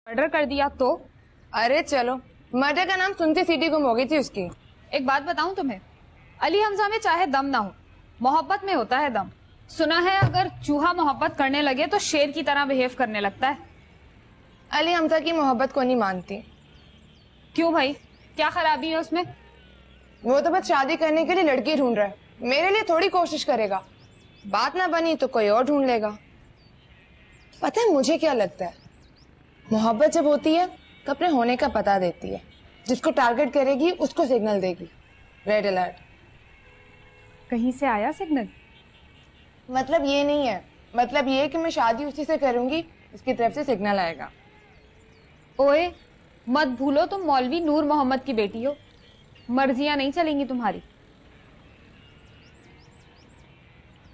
Murder कर दिया तो? अरे चलो, मर्डर का नाम सुनते सीटी गुम हो गई थी उसकी। एक बात बताऊं तुम्हें, अली हमजा में चाहे दम ना हो, मोहब्बत में होता है दम। सुना है अगर चूहा मोहब्बत करने लगे तो शेर की तरह बिहेव करने लगता है। अली हमजा की मोहब्बत को नहीं मानती। क्यों भाई, क्या खराबी है उसमें? वो तो बस शादी करने के लिए लड़की ढूंढ रहा है, मेरे लिए थोड़ी कोशिश करेगा। बात ना बनी तो कोई और ढूंढ लेगा। पता है मुझे क्या लगता है, मोहब्बत जब होती है तो अपने होने का पता देती है। जिसको टारगेट करेगी उसको सिग्नल देगी, रेड अलर्ट। कहीं से आया सिग्नल? मतलब ये नहीं है, मतलब ये कि मैं शादी उसी से करूंगी उसकी तरफ से सिग्नल आएगा। ओए मत भूलो तुम मौलवी नूर मोहम्मद की बेटी हो, मर्जियां नहीं चलेंगी तुम्हारी।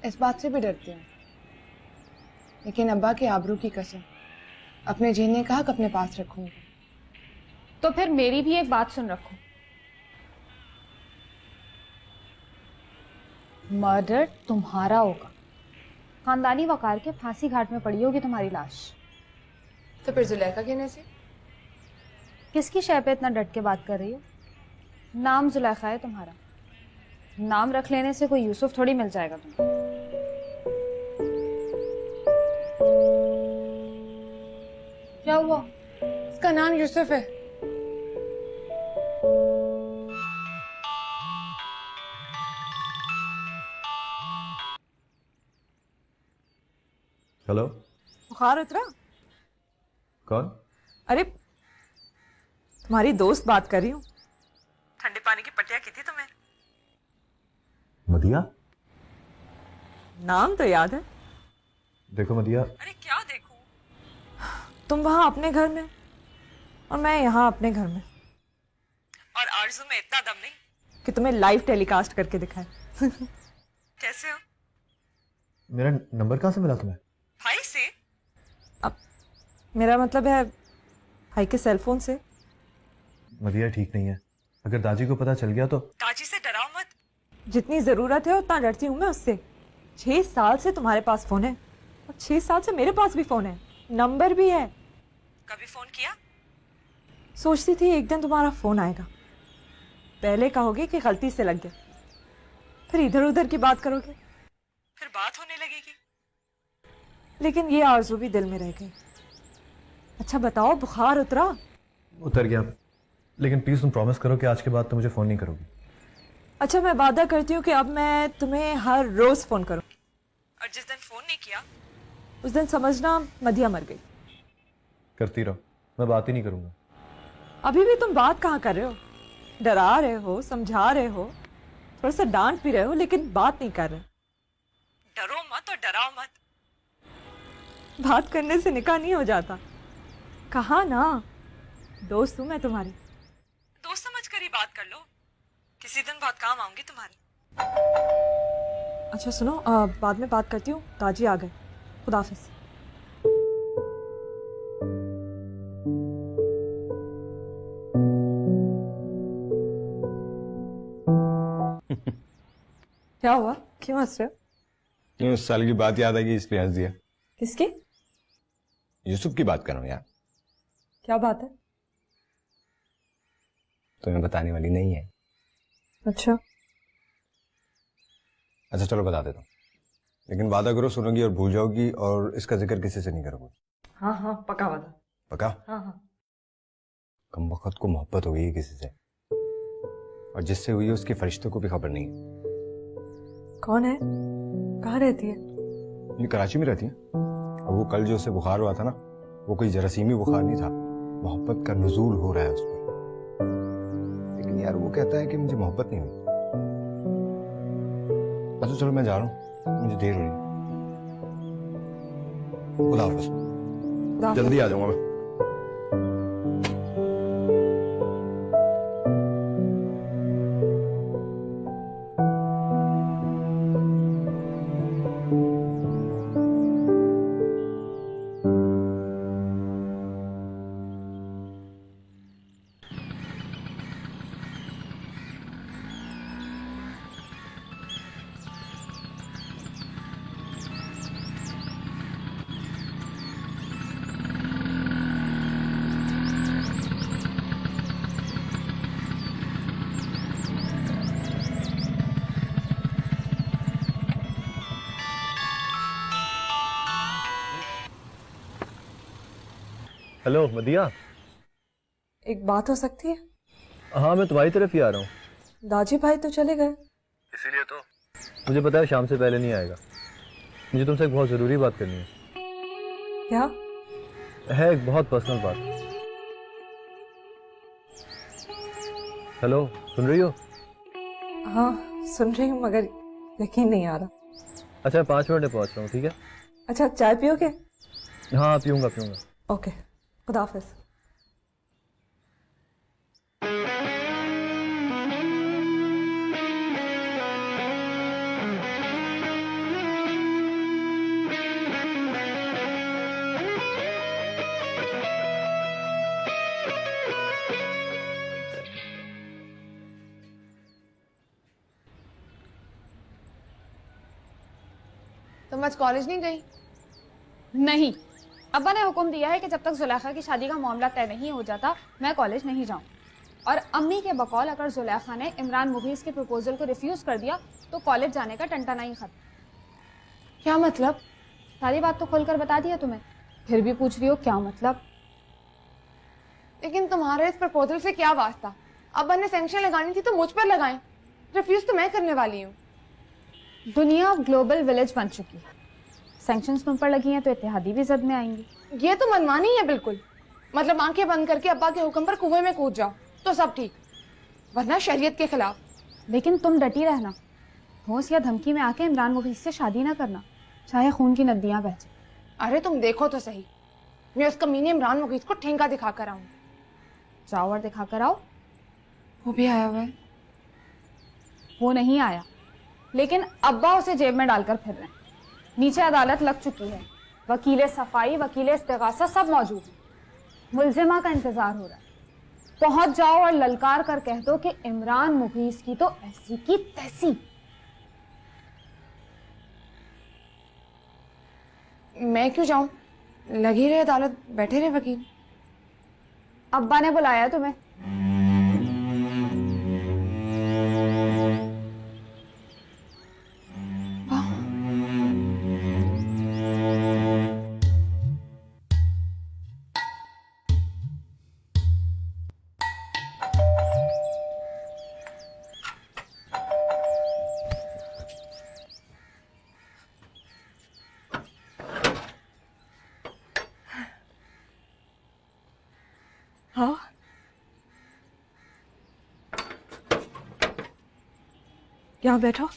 इस बात से भी डरती हूँ, लेकिन अब्बा के आबरू की कसम अपने जीने का हक अपने पास रखूंगी। तो फिर मेरी भी एक बात सुन रखो, मर्डर तुम्हारा होगा। खानदानी वकार के फांसी घाट में पड़ी होगी तुम्हारी लाश। तो फिर जुलेखा कहने से? किसकी शय पे इतना डट के बात कर रही हो? नाम जुलेखा है तुम्हारा, नाम रख लेने से कोई यूसुफ थोड़ी मिल जाएगा तुम्हें। क्या हुआ? उसका नाम यूसुफ है। हेलो। बुखार उतरा? कौन? अरे तुम्हारी दोस्त बात कर रही हूँ। ठंडे पानी की पट्टियां की थी तुम्हें। मदिया? नाम तो याद है। देखो मदिया। अरे क्या देखूं? तुम वहां अपने घर में और मैं यहाँ अपने घर में, और आरज़ू में इतना दम नहीं कि तुम्हें लाइव टेलीकास्ट करके दिखाए। कैसे हो? मेरा नंबर कहाँ से मिला तुम्हें? भाई से। अब मेरा मतलब है भाई के सेलफोन से। मदिया ठीक नहीं है, अगर दादी को पता चल गया तो। दादी से डराओ मत, जितनी जरूरत है उतना डरती हूँ मैं उससे। 6 साल से तुम्हारे पास फोन है और 6 साल से मेरे पास भी फोन है, नंबर भी है। कभी फोन किया? सोचती थी एक दिन तुम्हारा फोन आएगा, पहले कहोगे कि गलती से लग गया, फिर इधर उधर की बात करोगे, फिर बात होने लगेगी। लेकिन ये आरज़ू भी दिल में रह गई। अच्छा बताओ, बुखार उतरा? उतर गया, लेकिन प्लीज तुम प्रॉमिस करो कि आज के बाद तुम मुझे फोन नहीं करोगी। अच्छा मैं वादा करती हूँ कि अब मैं तुम्हें हर रोज फोन करूँ, और जिस दिन फोन नहीं किया उस दिन समझना मदिया मर गई। करती रहो, मैं बात ही नहीं करूंगा। अभी भी तुम बात कहाँ कर रहे हो? डरा रहे हो, समझा रहे हो, थोड़ा सा डांट भी रहे हो, लेकिन बात नहीं कर रहे। डरो मत और डराओ मत। बात करने से निकाह नहीं हो जाता। कहा ना, दोस्त हूं मैं तुम्हारी, दोस्त समझ कर ही बात कर लो। किसी दिन बहुत काम आऊंगी तुम्हारी। अच्छा सुनो, बाद में बात करती हूँ, ताजी आ गए। खुदाफिज। क्या हुआ, क्यों हंस रहे हो? क्यों, उस साल की बात याद आई इसलिए हंस दिया। किसकी? यूसुफ की बात कर रहा हूँ यार। क्या बात है? तुम्हें बताने वाली नहीं है। अच्छा अच्छा चलो बता देता हूँ, लेकिन वादा करो सुनोगी और भूल जाओगी, और इसका जिक्र किसी से नहीं करोगे। हाँ हाँ पक्का वादा। पक्का? हाँ हाँ। कमबख्त को मोहब्बत हो गई है किसी से, और जिससे हुई है उसके फरिश्तों को भी खबर नहीं है। कौन है? कहाँ रहती है? ये कराची में रहती है, और वो कल जो उसे बुखार हुआ था ना, वो कोई जरासीमी बुखार नहीं था, मोहब्बत का नुज़ूल हो रहा है उस पर। लेकिन यार वो कहता है कि मुझे मोहब्बत नहीं हुई। अच्छा चलो मैं जा रहा हूँ, मुझे देर हो रही है। खुदा हाफ़िज़। जल्दी आ जाऊंगा मैं। हेलो मदिया। एक बात हो सकती है? हाँ मैं तुम्हारी तरफ ही आ रहा हूँ। दाजी भाई तो चले गए। इसीलिए तो मुझे पता है शाम से पहले नहीं आएगा। मुझे तुमसे एक बहुत ज़रूरी बात करनी है। क्या? है एक बहुत पर्सनल बात। हेलो सुन रही हो? हाँ सुन रही हूँ, मगर यकीन नहीं आ रहा। अच्छा 5 मिनट में पहुँच रहा हूँ, ठीक है? अच्छा चाय पियोगे? हाँ पीऊँगा पीऊँगा। ओके, खुदा हाफिज। तुम आज कॉलेज नहीं गई? नहीं, अब्बा ने हुक्म दिया है कि जब तक जुलेखा की शादी का मामला तय नहीं हो जाता मैं कॉलेज नहीं जाऊं। और अम्मी के बकौल अगर जुलेखा ने इमरान मुगीस के प्रपोजल को रिफ्यूज कर दिया तो कॉलेज जाने का टंटा नहीं खत्म। क्या मतलब? सारी बात तो खोलकर बता दिया तुम्हें, फिर भी पूछ रही हो क्या मतलब? लेकिन तुम्हारे इस प्रपोजल से क्या वास्ता? अब्बा ने सैंक्शन लगानी थी तो मुझ पर लगाए। रिफ्यूज तो मैं करने वाली हूँ। दुनिया ग्लोबल विलेज बन चुकी है, सैंक्शंस तुम पर लगी हैं तो इत्तेहादी भी जद में आएंगी। ये तो मनमानी है बिल्कुल। मतलब आंखें बंद करके अब्बा के हुक्म पर कुएं में कूद जाओ तो सब ठीक, वरना शरीयत के खिलाफ। लेकिन तुम डटी रहना, ठोस या धमकी में आके इमरान मुगीस से शादी ना करना, चाहे खून की नदियां बह जाए। अरे तुम देखो तो सही, मैं उस कमीने इमरान मुगीस को ठेंगा दिखाकर आऊं। जाओ और दिखा कर आओ। वो भी आया हुआ है। वो नहीं आया, लेकिन अब्बा उसे जेब में डालकर फिर रहे हैं। नीचे अदालत लग चुकी है, वकील सफाई, वकील इस्तिगासा सब मौजूद है। मुलजिमा का इंतजार हो रहा है। पहुंच जाओ और ललकार कर कह दो कि इमरान मुगीस की तो ऐसी की तैसी। मैं क्यों जाऊं? लगी रहे अदालत, बैठे रहे वकील। अब्बा ने बुलाया है तुम्हें। हाँ यहाँ बैठो।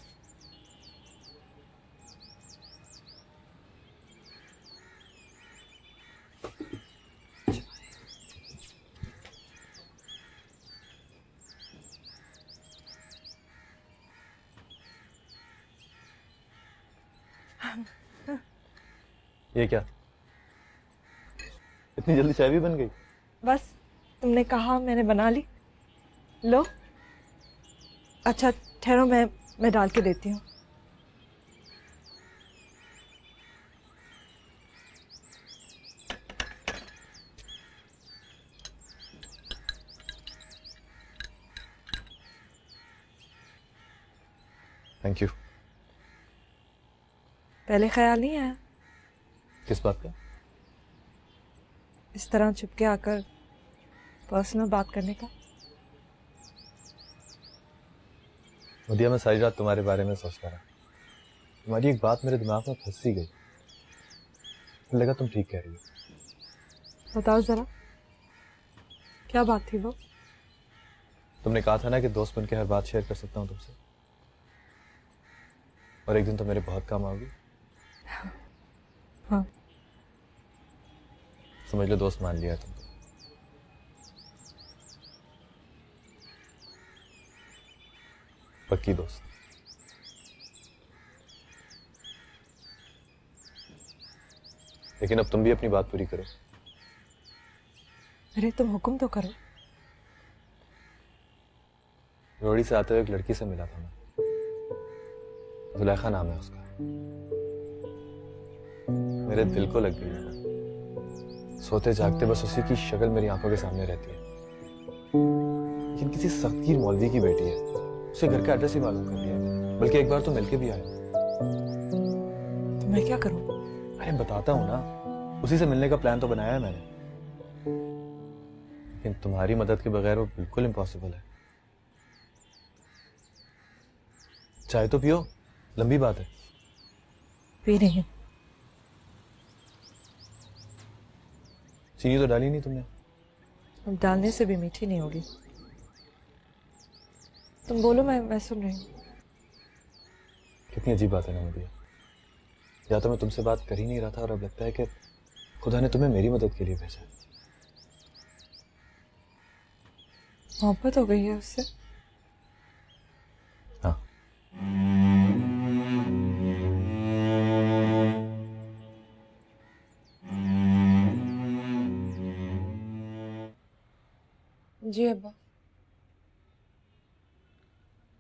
ये क्या, इतनी जल्दी चाय भी बन गई? बस तुमने कहा मैंने बना ली। लो। अच्छा ठहरो, मैं डाल के देती हूँ। Thank you. पहले ख्याल नहीं आया किस बात का? इस तरह चुपके आकर पर्सनल बात करने का? मदिया मैं सारी रात तुम्हारे बारे में सोचता रहा। तुम्हारी एक बात मेरे दिमाग में फंस सी गई। मुझे लगा तुम ठीक कह रही हो। बताओ जरा, क्या बात थी वो? तुमने कहा था ना कि दोस्त बनके हर बात शेयर कर सकता हूँ तुमसे, और एक दिन तो मेरे बहुत काम आओगी। हाँ। समझ लो दोस्त मान लिया तुम। पक्की दोस्त। लेकिन अब तुम भी अपनी बात पूरी करो। अरे तुम हुक्म तो करो। रोड़ी से आते हुए एक लड़की से मिला था मैं, जुलेखा नाम है उसका। मेरे दिल को लग गई है। सोते जागते बस उसी की शक्ल मेरी आंखों के सामने रहती है। लेकिन किसी सख्तगीर मौलवी की बेटी है, उसे घर का एड्रेस ही मालूम कर लिया, बल्कि एक बार तो मिलके भी आया। तो मैं क्या करूं? अरे बताता हूँ ना, उसी से मिलने का प्लान तो बनाया है मैंने। लेकिन तुम्हारी मदद के बगैर वो बिल्कुल इम्पॉसिबल है। चाय तो पियो, लंबी बात है। पी रही हूँ। चीनी तो डाली नहीं तुमने। अब डालने से भी मीठी नहीं होगी। तुम बोलो, मैं सुन रही हूँ। कितनी अजीब बात है ना मुझे। या तो मैं तुमसे बात कर ही नहीं रहा था और अब लगता है कि खुदा ने तुम्हें मेरी मदद के लिए भेजा है। मोहब्बत हो गई है उससे? हाँ। जी अब्बा।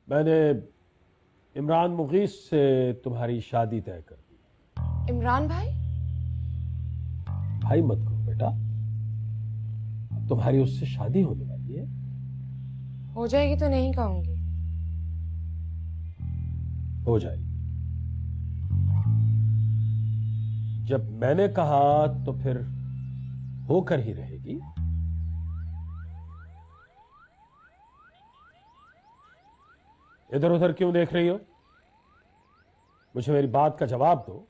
मैंने इमरान मुगीस से तुम्हारी शादी तय कर दी। इमरान भाई? भाई मत कहो बेटा, तुम्हारी उससे शादी होने वाली है। हो जाएगी तो नहीं कहूंगी। हो जाएगी। जब मैंने कहा तो फिर होकर ही रहेगी। इधर उधर क्यों देख रही हो? मुझे मेरी बात का जवाब दो।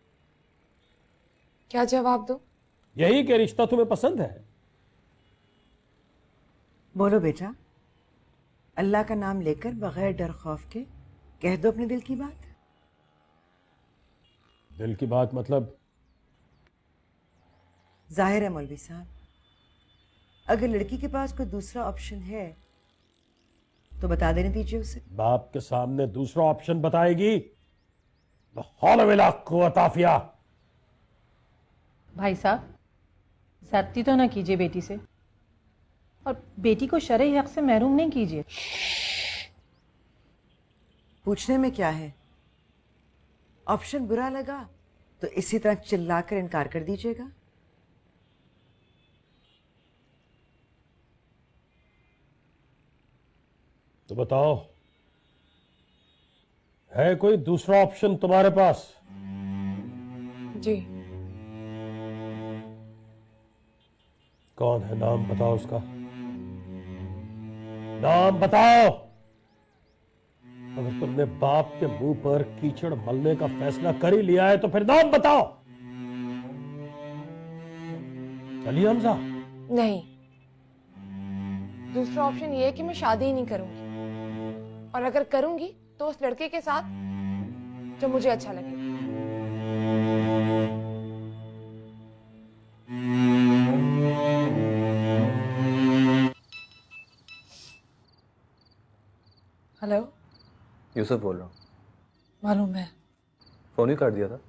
क्या जवाब दो? यही कि रिश्ता तुम्हें पसंद है? बोलो बेटा, अल्लाह का नाम लेकर बगैर डर खौफ के कह दो अपने दिल की बात। दिल की बात मतलब? जाहिर है मौलवी साहब, अगर लड़की के पास कोई दूसरा ऑप्शन है तो बता देने दीजिए उसे। बाप के सामने दूसरा ऑप्शन बताएगी? ला हौला वला कुव्वता आफिया। भाई साहब, ज्यादती तो ना कीजिए बेटी से, और बेटी को शरई हक से महरूम नहीं कीजिए। पूछने में क्या है? ऑप्शन बुरा लगा तो इसी तरह चिल्लाकर इनकार कर दीजिएगा। तो बताओ, है कोई दूसरा ऑप्शन तुम्हारे पास? जी। कौन है? नाम बताओ उसका। नाम बताओ। अगर तुमने बाप के मुंह पर कीचड़ मलने का फैसला कर ही लिया है तो फिर नाम बताओ। चलिए हमजा। नहीं, दूसरा ऑप्शन ये है कि मैं शादी ही नहीं करूंगी, और अगर करूंगी तो उस लड़के के साथ जो मुझे अच्छा लगे। हेलो? यूसुफ बोल रहा हूँ। मालूम है फोन ही काट दिया था।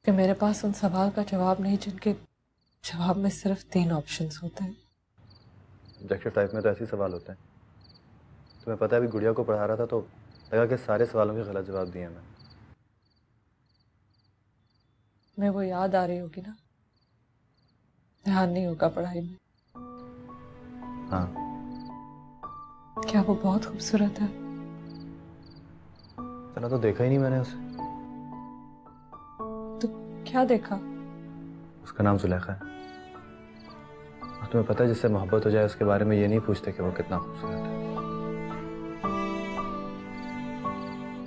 कि मेरे पास उन सवाल का जवाब नहीं जिनके जवाब में सिर्फ 3 ऑप्शंस होते हैं। ऑब्जेक्टिव टाइप में तो ऐसे ही सवाल होते हैं। तुम्हें पता है, अभी गुड़िया को पढ़ा रहा था तो लगा कि सारे सवालों के गलत जवाब दिए मैं। मैं वो याद आ रही होगी ना, ध्यान नहीं होगा पढ़ाई में। हाँ। क्या वो बहुत खूबसूरत है? इतना तो देखा ही नहीं मैंने उसे। तो क्या देखा? उसका नाम जुलेखा है। और तुम्हें पता है, जिससे मोहब्बत हो जाए उसके बारे में ये नहीं पूछते कि वो कितना खूबसूरत है।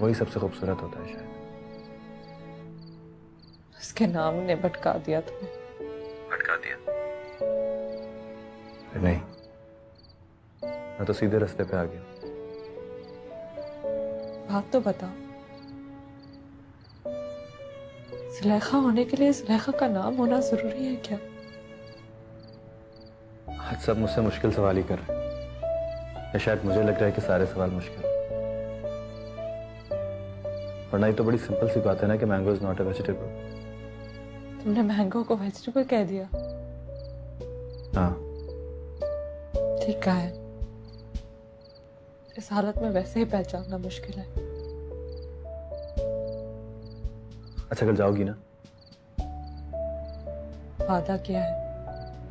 वही सबसे खूबसूरत होता है शायद। उसके नाम ने भटका दिया तुम्हें। भटका दिया? नहीं, मैं तो सीधे रास्ते पे आ गया। बात तो बताओ, जुलेखा होने के लिए जुलेखा का नाम होना जरूरी है क्या? आज सब मुझसे मुश्किल सवाल ही कर रहे हैं, या शायद मुझे लग रहा है कि सारे सवाल मुश्किल। वरना ये तो बड़ी सिंपल सी बात है ना कि mango is not a vegetable. तुमने मैंगो को वेजिटेबल कह दिया। हाँ। ठीक कहा है। इस हालत में वैसे ही पहचानना मुश्किल है। अच्छा, कल जाओगी ना? वादा किया है,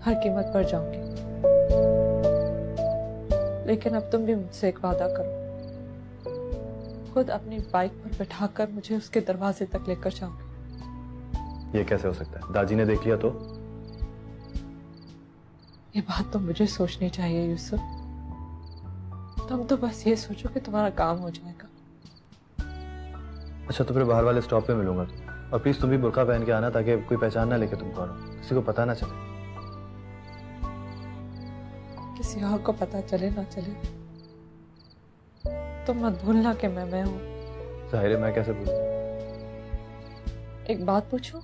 हर कीमत पर जाऊंगी। लेकिन अब तुम भी मुझसे एक वादा करो, खुद अपनी बाइक पर बैठाकर मुझे उसके दरवाजे तक लेकर जाओगे। ये कैसे हो सकता है? दादी ने देख लिया तो? ये बात तो मुझे सोचनी चाहिए यूसुफ। तुम तो बस ये सोचो कि तुम्हारा काम हो जाएगा। अच्छा तो फिर बाहर वाले स्टॉप पे मिलूंगा तो, और प्लीज तुम भी बुर्का पहन के आना ताकि कोई पहचान ना लेके तुम कौन हो, किसी को पता ना चले। किसी और को पता चले ना चले, तुम मत भूलना कि मैं हूं। जाहिर है मैं कैसे भूलूं। एक बात पूछूं?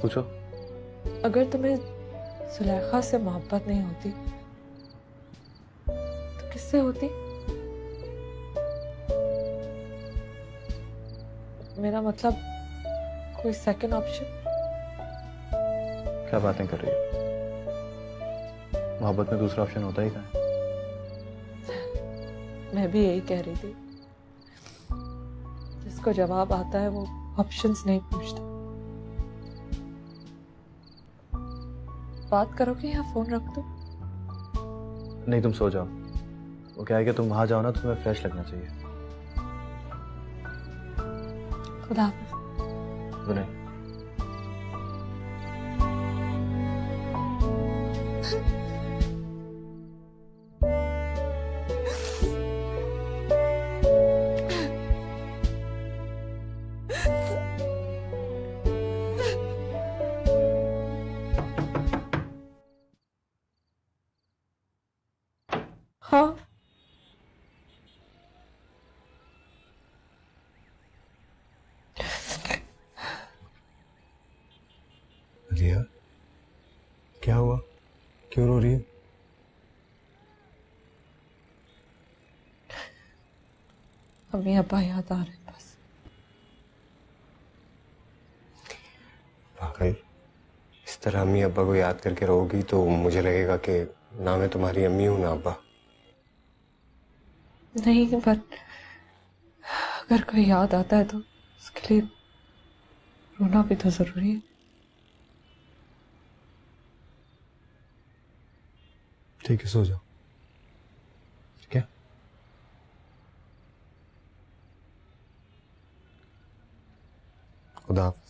पूछो। अगर तुम्हें सुलेखा से मोहब्बत नहीं होती तो किससे होती? मेरा मतलब कोई सेकंड ऑप्शन? क्या बातें कर रही हो, मोहब्बत में दूसरा ऑप्शन होता ही कहाँ है। मैं भी यही कह रही थी, जिसको जवाब आता है वो ऑप्शंस नहीं पूछता। बात करोगे या फोन रख दो? नहीं तुम सो जाओ, वो क्या है कि तुम वहां जाओ ना तो तुम्हें फ्रेश लगना चाहिए। खुदा हाफिज। Good night. हाँ, रिया, क्या हुआ? क्यों रो रही है? अम्मी अब्बा याद आ रहे हैं बस। पागल, इस तरह अम्मी अब्बा को याद करके रोगी तो मुझे लगेगा कि ना मैं तुम्हारी अम्मी हूं ना अब्बा। नहीं, पर अगर कोई याद आता है तो उसके लिए रोना भी तो जरूरी है। ठीक है, सो जाओ। ठीक है? खुदा हाफिज।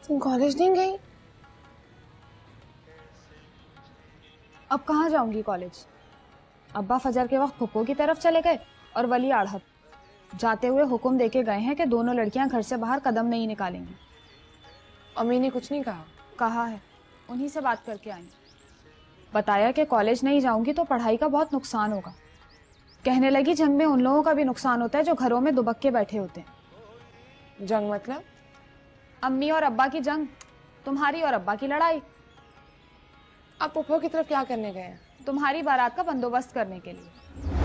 तुम कॉलेज नहीं गई? अब कहाँ जाऊंगी कॉलेज? अब्बा फजर के वक्त फुप्पो की तरफ चले गए और वली आढ़त जाते हुए हुक्म देके गए हैं कि दोनों लड़कियां घर से बाहर कदम नहीं निकालेंगी। अम्मी ने कुछ नहीं कहा? कहा है, उन्हीं से बात करके आई। बताया कि कॉलेज नहीं जाऊंगी तो पढ़ाई का बहुत नुकसान होगा। कहने लगी जंग में उन लोगों का भी नुकसान होता है जो घरों में दुबक्के बैठे होते हैं। जंग मतलब? अम्मी और अब्बा की जंग, तुम्हारी और अब्बा की लड़ाई। आप पुप्पो की तरफ क्या करने गए हैं? तुम्हारी बारात का बंदोबस्त करने के लिए।